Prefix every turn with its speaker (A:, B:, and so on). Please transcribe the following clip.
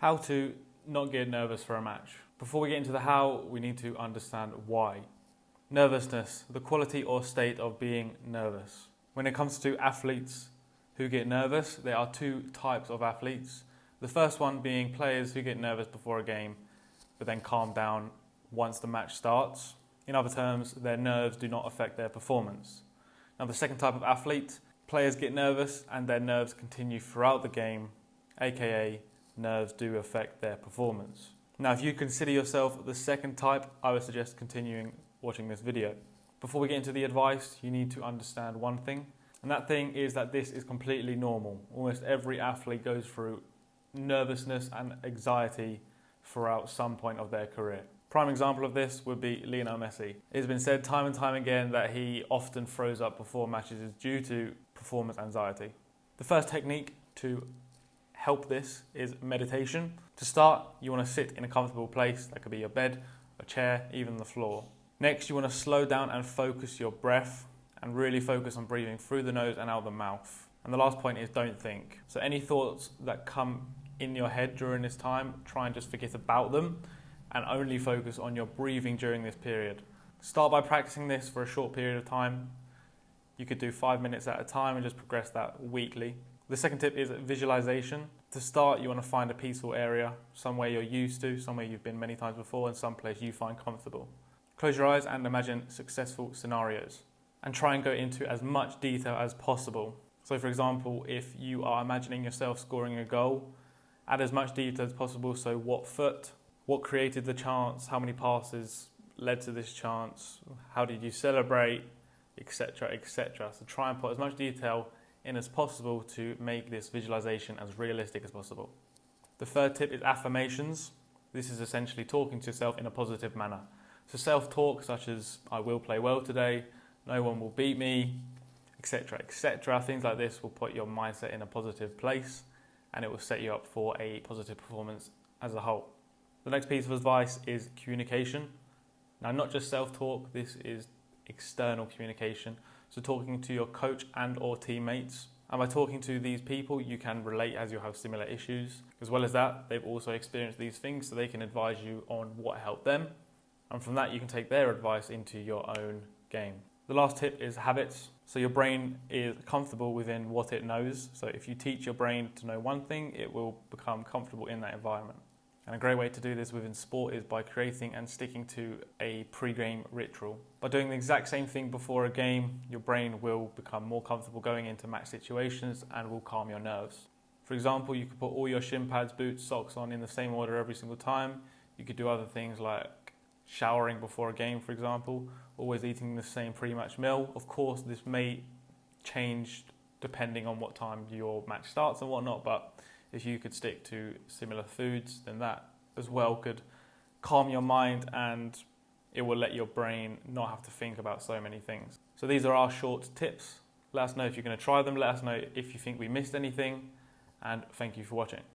A: How to not get nervous for a match. Before we get into the how, we need to understand why. Nervousness, the quality or state of being nervous. When it comes to athletes who get nervous, there are two types of athletes. The first one being players who get nervous before a game, but then calm down once the match starts. In other terms, their nerves do not affect their performance. Now, the second type of athlete, players get nervous and their nerves continue throughout the game, aka nerves do affect their performance. Now, if you consider yourself the second type, I would suggest continuing watching this video. Before we get into the advice, you need to understand one thing, and that thing is that this is completely normal. Almost every athlete goes through nervousness and anxiety throughout some point of their career. Prime example of this would be Lionel Messi. It's been said time and time again that he often throws up before matches is due to performance anxiety. The first technique to help this is meditation. To start, you want to sit in a comfortable place. That could be your bed, a chair, even the floor. Next, you want to slow down and focus your breath and really focus on breathing through the nose and out the mouth. And the last point is don't think. So any thoughts that come in your head during this time, try and just forget about them and only focus on your breathing during this period. Start by practicing this for a short period of time. You could do 5 minutes at a time and just progress that weekly. The second tip is visualization. To start, you want to find a peaceful area, somewhere you're used to, somewhere you've been many times before, and someplace you find comfortable. Close your eyes and imagine successful scenarios and try and go into as much detail as possible. So for example, if you are imagining yourself scoring a goal, add as much detail as possible. So what foot, what created the chance, how many passes led to this chance, how did you celebrate, etc., etc. So try and put as much detail in as possible to make this visualization as realistic as possible. The third tip is affirmations. This is essentially talking to yourself in a positive manner. So self-talk such as I will play well today, no one will beat me, etc., etc. Things like this will put your mindset in a positive place and it will set you up for a positive performance as a whole. The next piece of advice is communication. Now, not just self-talk, this is external communication. So talking to your coach and or teammates. And by talking to these people, you can relate as you have similar issues. As well as that, they've also experienced these things, so they can advise you on what helped them. And from that, you can take their advice into your own game. The last tip is habits. So your brain is comfortable within what it knows. So if you teach your brain to know one thing, it will become comfortable in that environment. And a great way to do this within sport is by creating and sticking to a pre-game ritual. By doing the exact same thing before a game, your brain will become more comfortable going into match situations and will calm your nerves. For example, you could put all your shin pads, boots, socks on in the same order every single time. You could do other things like showering before a game, for example, always eating the same pre-match meal. Of course, this may change depending on what time your match starts and whatnot, but if you could stick to similar foods, then that as well could calm your mind and it will let your brain not have to think about so many things. So these are our short tips. Let us know if you're going to try them. Let us know if you think we missed anything, and thank you for watching.